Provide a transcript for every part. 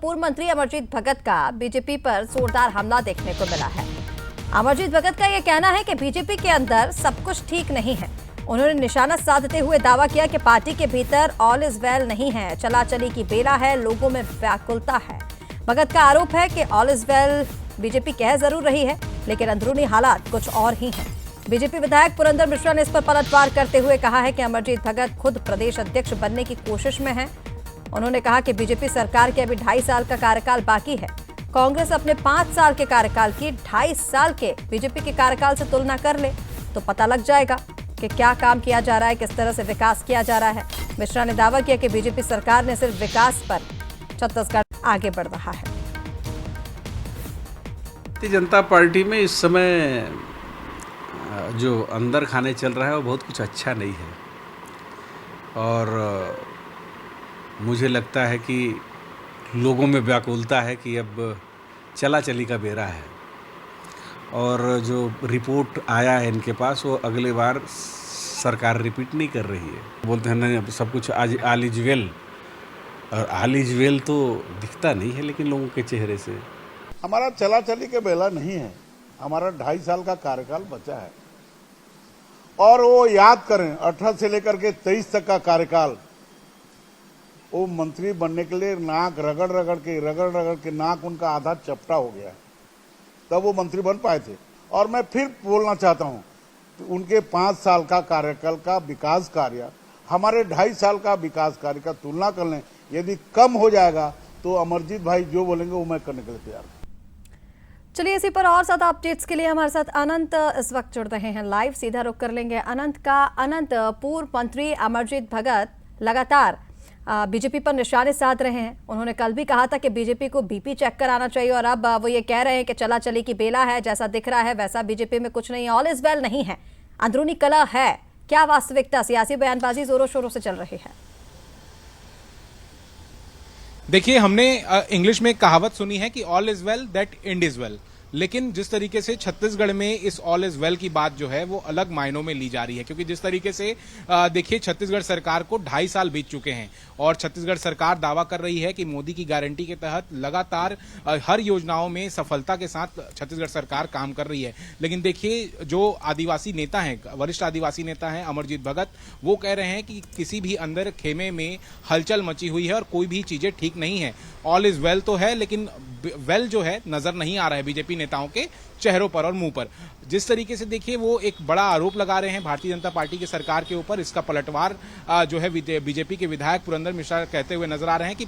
पूर्व मंत्री अमरजीत भगत का बीजेपी पर जोरदार हमला देखने को मिला है। अमरजीत भगत का यह कहना है कि बीजेपी के अंदर सब कुछ ठीक नहीं है। उन्होंने निशाना साधते हुए दावा किया कि पार्टी के भीतर ऑल इज वेल नहीं है, चला-चली की बेला है, लोगों में व्याकुलता है। भगत का आरोप है कि ऑल इज वेल बीजेपी कह जरूर रही है, लेकिन अंदरूनी हालात कुछ और ही हैं। बीजेपी विधायक पुरंदर मिश्रा ने इस पर पलटवार करते हुए कहा है कि अमरजीत भगत खुद प्रदेश अध्यक्ष बनने की कोशिश में है। उन्होंने कहा कि बीजेपी सरकार के अभी 2.5 साल का कार्यकाल बाकी है। कांग्रेस अपने 5 साल के कार्यकाल की 2.5 साल के बीजेपी के कार्यकाल से तुलना कर ले तो पता लग जाएगा कि क्या काम किया जा रहा है, किस तरह से विकास किया जा रहा है। मिश्रा ने दावा किया कि बीजेपी सरकार ने सिर्फ विकास पर छत्तीसगढ़ आगे बढ़ रहा है। भारतीय जनता पार्टी में इस समय जो अंदर खाने चल रहा है वो बहुत कुछ अच्छा नहीं है और मुझे लगता है कि लोगों में व्याकुलता है कि अब चला चली का बेरा है और जो रिपोर्ट आया है इनके पास वो अगले बार सरकार रिपीट नहीं कर रही है। बोलते हैं ना सब कुछ आज ऑल इज वेल, और ऑल इज वेल तो दिखता नहीं है लेकिन लोगों के चेहरे से। हमारा चला चली के बेला नहीं है, हमारा 2.5 साल का कार्यकाल बचा है और वो याद करें 18 से लेकर के 23 तक का कार्यकाल वो मंत्री बनने के लिए नाक रगड़ रगड़ के नाक उनका आधा चपटा हो गया, तब वो मंत्री बन पाए थे। और मैं फिर बोलना चाहता हूं कि उनके 5 साल का कार्यकाल का विकास कार्य हमारे 2.5 साल का विकास कार्य का तुलना कर लें, यदि कम हो जाएगा तो अमरजीत भाई जो बोलेंगे वो मैं करने के लिए तैयार हूं। चलिए, इसी पर और ज्यादा अपडेट्स के लिए हमारे साथ अनंत इस वक्त जुड़ रहे हैं लाइव। सीधा रुख कर लेंगे अनंत। पूर्व मंत्री अमरजीत भगत लगातार बीजेपी पर निशाने साध रहे हैं। उन्होंने कल भी कहा था कि बीजेपी को बीपी चेक कराना चाहिए और अब वो ये कह रहे हैं कि चला चली की बेला है, जैसा दिख रहा है वैसा बीजेपी में कुछ नहीं है, ऑल इज वेल नहीं है, अंदरूनी कलह है। क्या वास्तविकता? सियासी बयानबाजी जोरों शोरों से चल रही है। देखिए, हमने इंग्लिश में एक कहावत सुनी है कि all is well that and is well, लेकिन जिस तरीके से छत्तीसगढ़ में इस ऑल इज वेल की बात जो है वो अलग मायनों में ली जा रही है, क्योंकि जिस तरीके से देखिए छत्तीसगढ़ सरकार को 2.5 साल बीत चुके हैं और छत्तीसगढ़ सरकार दावा कर रही है कि मोदी की गारंटी के तहत लगातार हर योजनाओं में सफलता के साथ छत्तीसगढ़ सरकार काम कर रही है। लेकिन देखिए, जो आदिवासी नेता हैं, वरिष्ठ आदिवासी नेता हैं अमरजीत भगत, वो कह रहे हैं कि किसी भी अंदर खेमे में हलचल मची हुई है और कोई भी चीजें ठीक नहीं है। ऑल इज वेल तो है, लेकिन वेल जो है नजर नहीं आ रहा है बीजेपी नेताओं के चेहरों पर और मुंह पर। जिस तरीके से देखिए वो एक बड़ा आरोप लगा रहे हैं भारतीय जनता पार्टी की सरकार के ऊपर, इसका पलटवार जो है बीजेपी के विधायक पुरंदर मिश्रा कहते हुए नजर आ रहे हैं कि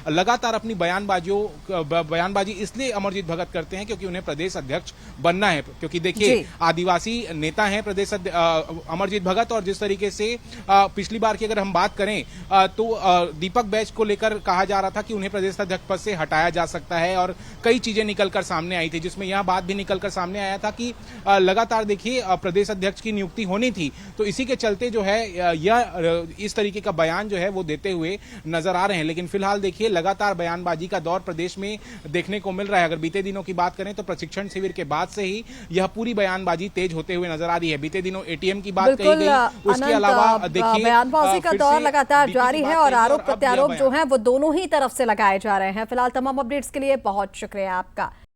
लगातार अपनी बयानबाजी इसलिए अमरजीत भगत करते हैं क्योंकि उन्हें प्रदेश अध्यक्ष बनना है। क्योंकि देखिए आदिवासी नेता हैं प्रदेश अमरजीत भगत, और जिस तरीके से पिछली बार की अगर हम बात करें तो दीपक बैच को लेकर कहा जा रहा था कि उन्हें प्रदेश अध्यक्ष पद से हटाया जा सकता है और कई चीजें निकलकर सामने आई थी, जिसमें यह बात भी निकलकर सामने आया था कि लगातार देखिए प्रदेश अध्यक्ष की नियुक्ति होनी थी। तो इसी के चलते जो है यह इस तरीके का बयान जो है वो देते हुए नजर आ रहे हैं। लेकिन फिलहाल देखिए लगातार बयानबाजी का दौर प्रदेश में देखने को मिल रहा है। अगर बीते दिनों की बात करें तो प्रशिक्षण शिविर के बाद से ही यह पूरी बयानबाजी तेज होते हुए नजर आ रही है। बीते दिनों एटीएम की बात कही गई, उसके अलावा देखिए बयानबाजी का दौर लगातार जारी है और आरोप प्रत्यारोप जो है वो दोनों ही तरफ से लगाए जा रहे हैं। फिलहाल तमाम अपडेट्स के लिए बहुत शुक्रिया आपका।